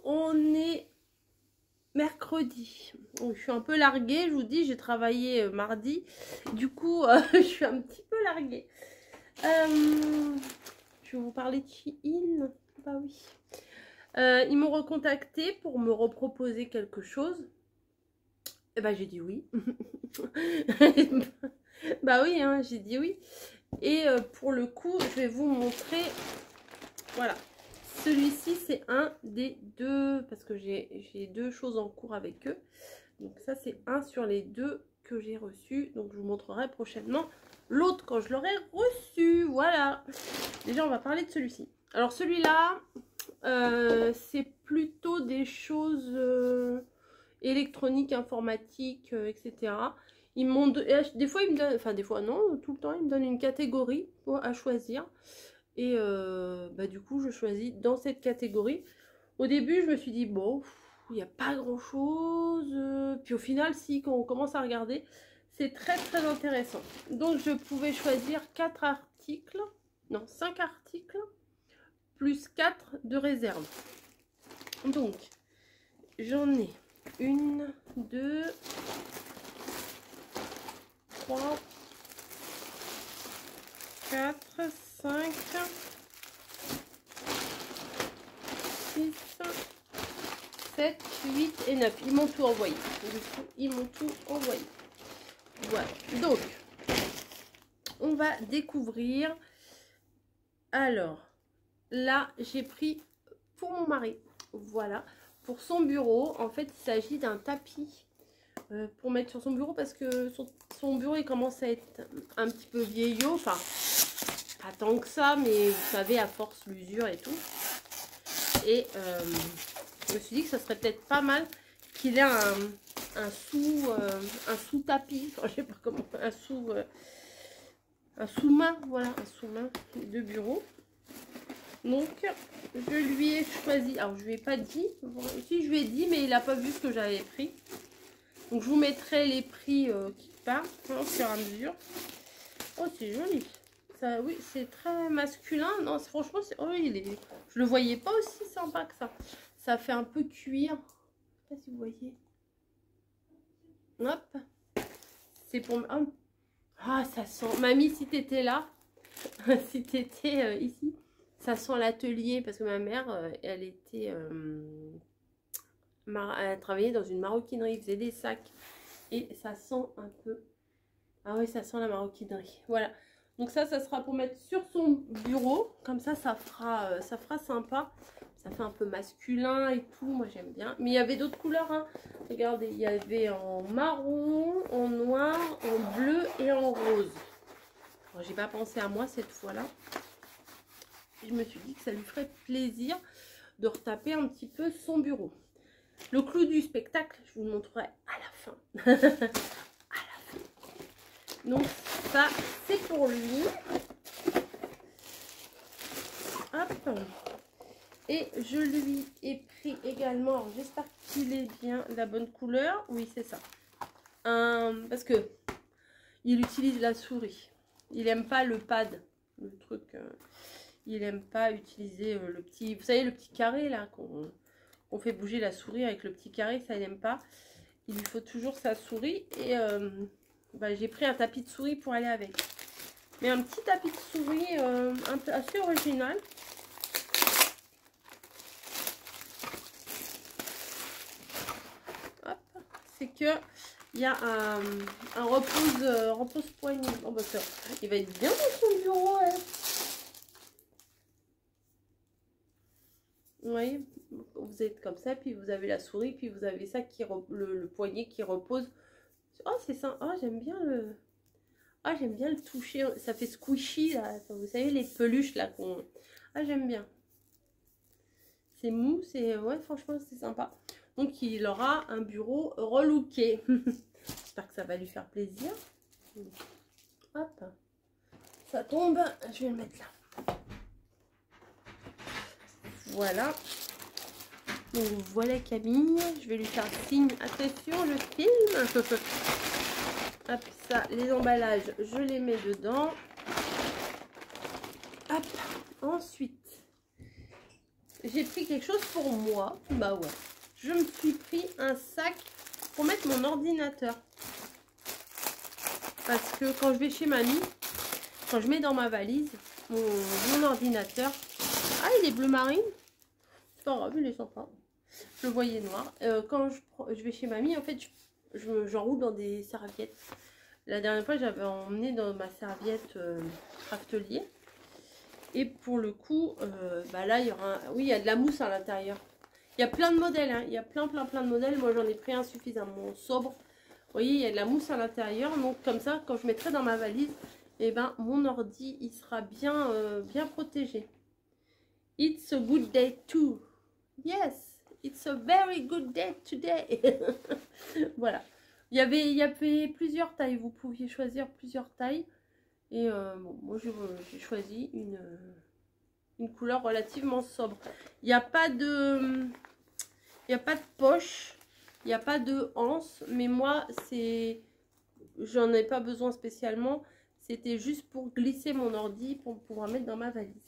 on est mercredi. Donc, je suis un peu larguée, je vous dis, j'ai travaillé mardi. Du coup, je suis un petit peu larguée. Je vais vous parler de Shein. Bah oui. Ils m'ont recontacté pour me reproposer quelque chose. Et bah j'ai dit oui. Bah oui, hein, j'ai dit oui. Et pour le coup, je vais vous montrer. Voilà. Celui-ci, c'est un des deux. Parce que j'ai deux choses en cours avec eux. Donc ça, c'est un sur les deux que j'ai reçu. Donc je vous montrerai prochainement l'autre quand je l'aurai reçu. Voilà. Déjà, on va parler de celui-ci. Alors celui-là, c'est plutôt des choses électroniques, informatiques, etc. Ils m'ont des fois, ils me donnent, enfin des fois non, tout le temps, ils me donnent une catégorie à choisir. Et bah, du coup, je choisis dans cette catégorie. Au début, je me suis dit, bon, il n'y a pas grand-chose. Puis au final, si, quand on commence à regarder, c'est très très intéressant. Donc, je pouvais choisir 4 articles, non, 5 articles, plus 4 de réserve. Donc, j'en ai 1, 2, 3, 4, 5, 6, 7, 8 et 9. Ils m'ont tout envoyé. Du coup, ils m'ont tout envoyé. Voilà. Donc, on va découvrir. Alors, là, j'ai pris pour mon mari. Voilà. Pour son bureau, en fait, il s'agit d'un tapis pour mettre sur son bureau parce que son bureau, il commence à être un petit peu vieillot. Enfin, pas tant que ça, mais vous savez, à force, l'usure et tout. Et je me suis dit que ça serait peut-être pas mal qu'il ait un sous-tapis. Enfin, je sais pas comment, un sous-main, voilà, un sous-main de bureau. Donc, je lui ai choisi, alors je lui ai pas dit, bon, si je lui ai dit, mais il n'a pas vu ce que j'avais pris. Donc, je vous mettrai les prix qui partent au fur et à mesure. Oh, c'est joli. Ça, oui, c'est très masculin. Non, franchement, oh, je le voyais pas aussi sympa que ça. Ça fait un peu cuir. Je sais pas si vous voyez. Hop. C'est pour... Ah, ça sent... Mamie, si t'étais là, si t'étais ici, ça sent l'atelier. Parce que ma mère, elle était... elle travaillait dans une maroquinerie. Elle faisait des sacs. Et ça sent un peu... Ah oui, ça sent la maroquinerie. Voilà. Donc ça sera pour mettre sur son bureau. Comme ça fera sympa. Ça fait un peu masculin et tout. Moi, j'aime bien. Mais il y avait d'autres couleurs. Hein. Regardez, il y avait en marron, en noir, en bleu et en rose. J'ai pas pensé à moi cette fois-là. Je me suis dit que ça lui ferait plaisir de retaper un petit peu son bureau. Le clou du spectacle, je vous le montrerai à la fin. À la fin. Donc ça, c'est pour lui. Hop. Et je lui ai pris également, j'espère qu'il est bien la bonne couleur. Oui, c'est ça. Parce que il utilise la souris. Il n'aime pas le pad, le truc. Il n'aime pas utiliser le petit, vous savez, le petit carré là, qu'on fait bouger la souris avec le petit carré, ça il n'aime pas. Il lui faut toujours sa souris. Et bah, j'ai pris un tapis de souris pour aller avec. Mais un petit tapis de souris un peu assez original. C'est que il y a un repose-poignet. Oh, bah, il va être bien dans son bureau. Hein. Vous voyez, vous êtes comme ça, puis vous avez la souris, puis vous avez ça qui le poignet qui repose. Oh, c'est ça. Oh, j'aime bien le. Ah, j'aime bien le toucher. Ça fait squishy là. Vous savez les peluches là qu'on. Ah, j'aime bien. C'est mou, c'est ouais, franchement c'est sympa. Donc il aura un bureau relooké. J'espère que ça va lui faire plaisir. Hop, ça tombe. Je vais le mettre là. Voilà. Donc voilà Camille. Je vais lui faire signe. Attention, je filme. Hop, ça, les emballages, je les mets dedans. Hop, ensuite. j'ai pris quelque chose pour moi. Bah ouais. Je me suis pris un sac pour mettre mon ordinateur. Parce que quand je vais chez mamie, quand je mets dans ma valise mon ordinateur. Ah, il est bleu marine. C'est pas grave, il est sympa. Je le voyais noir. Quand je vais chez mamie, en fait, j'enroule dans des serviettes. La dernière fois, j'avais emmené dans ma serviette craftelier. Et pour le coup, bah là, il y aura oui, il y a de la mousse à l'intérieur. Il y a plein de modèles, hein. Il y a plein de modèles. Moi, j'en ai pris un suffisamment sobre. Vous voyez, il y a de la mousse à l'intérieur. Donc, comme ça, quand je mettrai dans ma valise, et ben, mon ordi, il sera bien, bien protégé. It's a good day too. Yes, it's a very good day today. Voilà. Il y avait plusieurs tailles. Vous pouviez choisir plusieurs tailles. Et bon, moi, j'ai choisi une couleur relativement sobre. Il n'y a pas de... Il n'y a pas de poche. Il n'y a pas de anse. Mais moi, j'en ai pas besoin spécialement. C'était juste pour glisser mon ordi pour pouvoir mettre dans ma valise.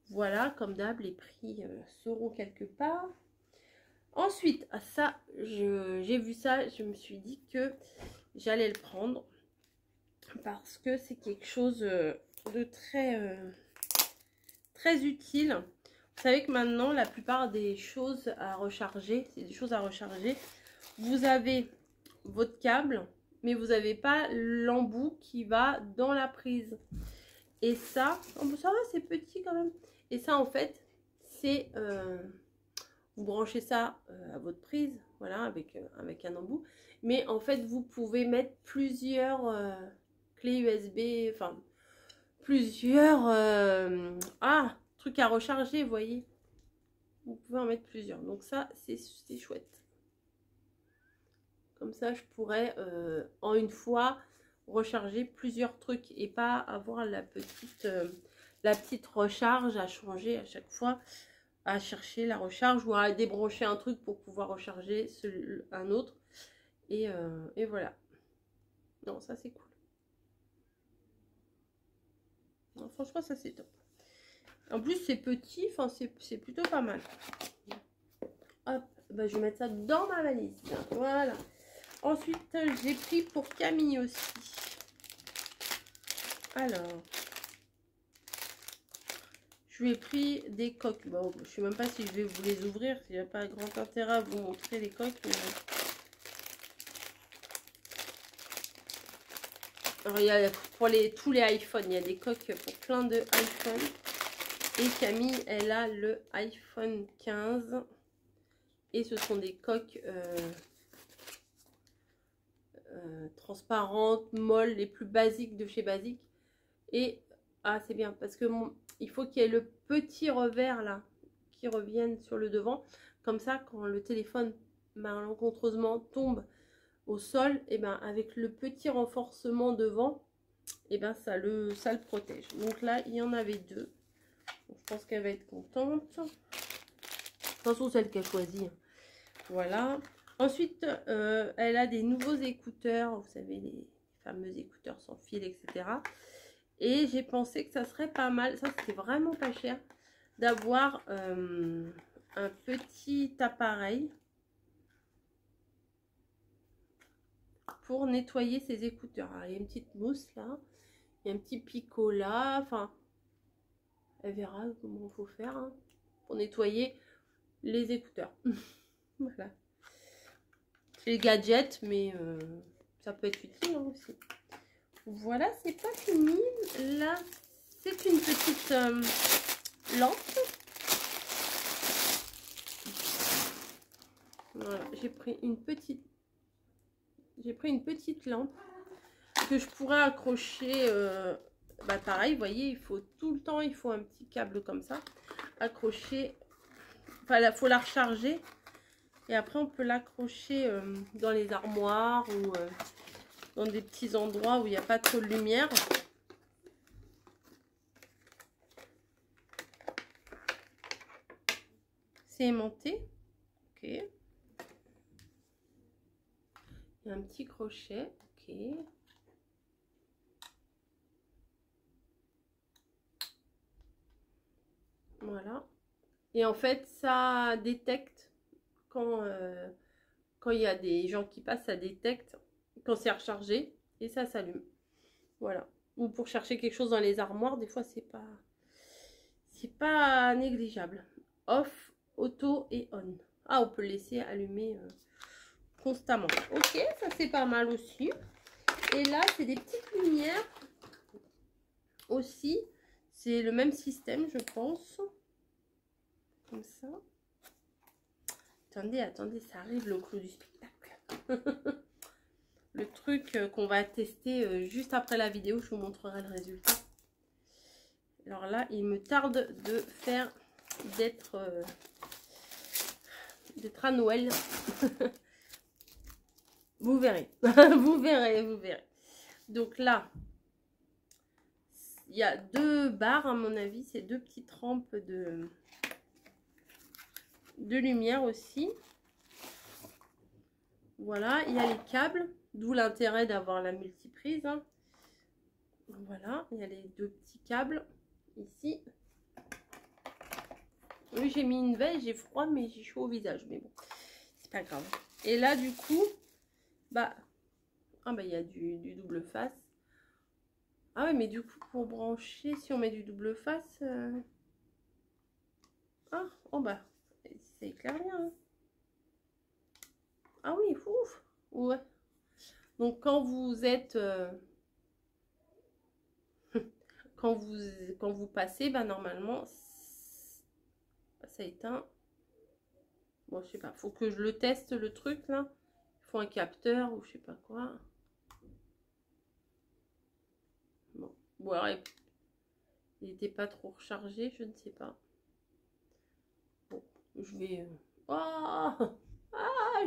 Voilà, comme d'hab, les prix seront quelque part. Ensuite, ça, j'ai vu ça, je me suis dit que j'allais le prendre. Parce que c'est quelque chose de très utile. Vous savez que maintenant, la plupart des choses à recharger, c'est des choses à recharger. Vous avez votre câble, mais vous n'avez pas l'embout qui va dans la prise. Et ça, ça va, c'est petit quand même. Et ça, en fait, c'est... vous branchez ça à votre prise, voilà, avec un embout. Mais en fait, vous pouvez mettre plusieurs clés USB, enfin, plusieurs trucs à recharger, vous voyez. Vous pouvez en mettre plusieurs. Donc ça, c'est chouette. Comme ça, je pourrais, en une fois, recharger plusieurs trucs et pas avoir la petite recharge à changer à chaque fois, à chercher la recharge ou à débrancher un truc pour pouvoir recharger un autre. Et voilà. Non, ça c'est cool. Non, franchement, ça c'est top. En plus, c'est petit, enfin, c'est plutôt pas mal. Hop, bah, je vais mettre ça dans ma valise. Voilà. Ensuite, j'ai pris pour Camille aussi. Alors, je lui ai pris des coques. Bon, je ne sais même pas si je vais vous les ouvrir. Il n'y a pas grand intérêt à vous montrer les coques. Mais... Alors, il y a pour tous les iPhones, il y a des coques pour plein de iPhones. Et Camille, elle a le iPhone 15. Et ce sont des coques transparentes, molles, les plus basiques de chez Basique. Et, c'est bien, parce que il faut qu'il y ait le petit revers là, qui revienne sur le devant. Comme ça, quand le téléphone malencontreusement tombe au sol, et ben avec le petit renforcement devant, et ben ça le protège. Donc là, il y en avait deux. Donc, je pense qu'elle va être contente. De toute façon, celle qu'elle choisit. Voilà. Ensuite, elle a des nouveaux écouteurs. Vous savez, les fameux écouteurs sans fil, etc. Et j'ai pensé que ça serait pas mal. Ça, c'était vraiment pas cher. D'avoir un petit appareil pour nettoyer ses écouteurs. Alors, il y a une petite mousse là. Il y a un petit picot là. Enfin, elle verra comment il faut faire hein, pour nettoyer les écouteurs. Voilà. C'est les gadgets, mais ça peut être utile hein, aussi. Voilà, c'est pas fini. Là, c'est une petite lampe. Voilà, j'ai pris une petite lampe que je pourrais accrocher. Bah pareil, vous voyez, il faut tout le temps, il faut un petit câble comme ça, accrocher. Enfin, il faut la recharger. Et après, on peut l'accrocher dans les armoires ou dans des petits endroits où il n'y a pas trop de lumière. C'est aimanté. Ok. Il y a un petit crochet. Ok. Voilà. Et en fait, ça détecte quand il y a des gens qui passent, ça détecte quand c'est rechargé et ça s'allume. Voilà. Ou pour chercher quelque chose dans les armoires, des fois c'est pas négligeable. Off, auto et on. Ah, on peut le laisser allumer constamment. Ok, ça c'est pas mal aussi. Et là, c'est des petites lumières aussi. C'est le même système, je pense. Comme ça. Attendez, ça arrive le clou du spectacle. Le truc qu'on va tester juste après la vidéo, je vous montrerai le résultat. Alors là, il me tarde de faire d'être à Noël. Vous verrez. Vous verrez. Donc là, il y a 2 barres à mon avis, c'est 2 petites rampes de lumière aussi. Voilà, il y a les câbles, d'où l'intérêt d'avoir la multiprise. Hein. Voilà, il y a les 2 petits câbles ici. Oui, j'ai mis une veste, j'ai froid, mais j'ai chaud au visage. Mais bon, c'est pas grave. Et là, du coup, il y a du double face. Ah oui, mais du coup, pour brancher, si on met du double face... ça éclaire bien. Hein. Ah oui, ouf. Ouais. Donc, quand vous êtes... quand vous passez, normalement, ça éteint. Bon, je sais pas, faut que je le teste le truc là. Il faut un capteur ou je sais pas quoi. Bon, alors, il n'était pas trop rechargé, je ne sais pas. Bon, je vais... Oh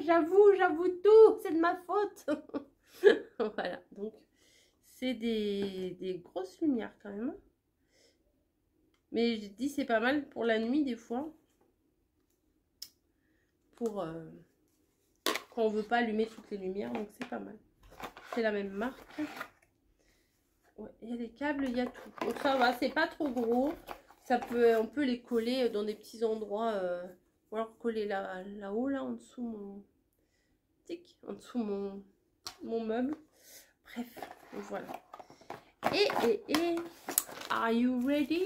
j'avoue tout, c'est de ma faute. Voilà, donc c'est des grosses lumières quand même. Mais je dis c'est pas mal pour la nuit des fois. Pour quand on veut pas allumer toutes les lumières, donc c'est pas mal. C'est la même marque. Ouais, il y a les câbles, il y a tout. Donc ça va, c'est pas trop gros. On peut les coller dans des petits endroits. Ou alors coller là-haut, là, en dessous en dessous mon meuble. Bref, voilà. Et are you ready?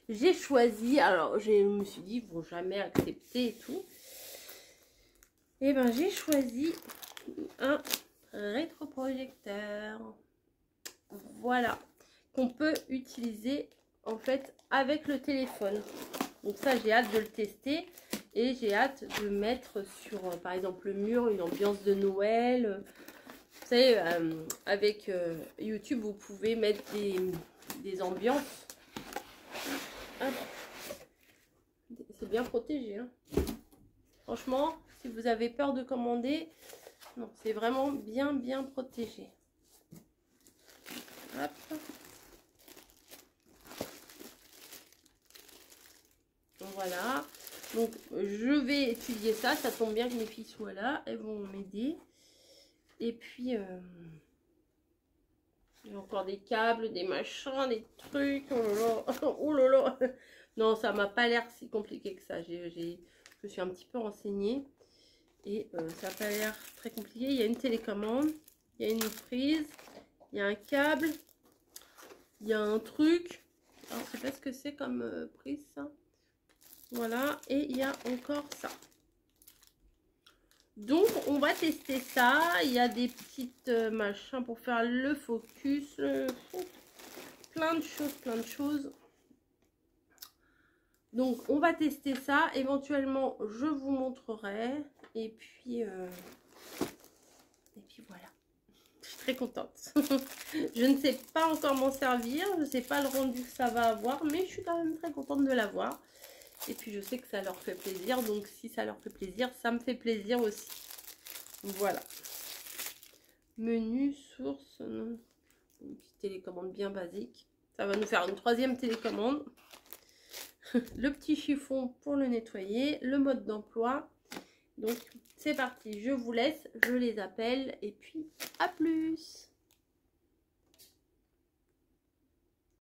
J'ai choisi, alors je me suis dit, ils vont jamais accepter et tout. Et ben j'ai choisi un rétroprojecteur. Voilà, qu'on peut utiliser en fait avec le téléphone. Donc ça, j'ai hâte de le tester et j'ai hâte de mettre sur, par exemple, le mur, une ambiance de Noël. Vous savez, avec YouTube, vous pouvez mettre des ambiances. C'est bien protégé. Hein. Franchement, si vous avez peur de commander, non, c'est vraiment bien protégé. Hop. Voilà. Donc, je vais étudier ça. Ça tombe bien que mes filles soient là. Elles vont m'aider. Et puis, il y a encore des câbles, des machins, des trucs. Oh là là. Oh là là. Non, ça m'a pas l'air si compliqué que ça. Je me suis un petit peu renseignée. Et ça n'a pas l'air très compliqué. Il y a une télécommande. Il y a une prise. Il y a un câble. Il y a un truc. Alors, je sais pas ce que c'est comme prise, ça. Voilà. Et il y a encore ça. Donc, on va tester ça. Il y a des petites machins pour faire le focus. Plein de choses. Donc, on va tester ça. Éventuellement, je vous montrerai. Et puis voilà. Je suis très contente. Je ne sais pas encore m'en servir. Je ne sais pas le rendu que ça va avoir. Mais je suis quand même très contente de l'avoir. Et puis, je sais que ça leur fait plaisir. Donc, si ça leur fait plaisir, ça me fait plaisir aussi. Voilà. Menu, source. Une petite télécommande bien basique. Ça va nous faire une 3e télécommande. Le petit chiffon pour le nettoyer. Le mode d'emploi. Donc, c'est parti. Je vous laisse. Je les appelle. Et puis, à plus.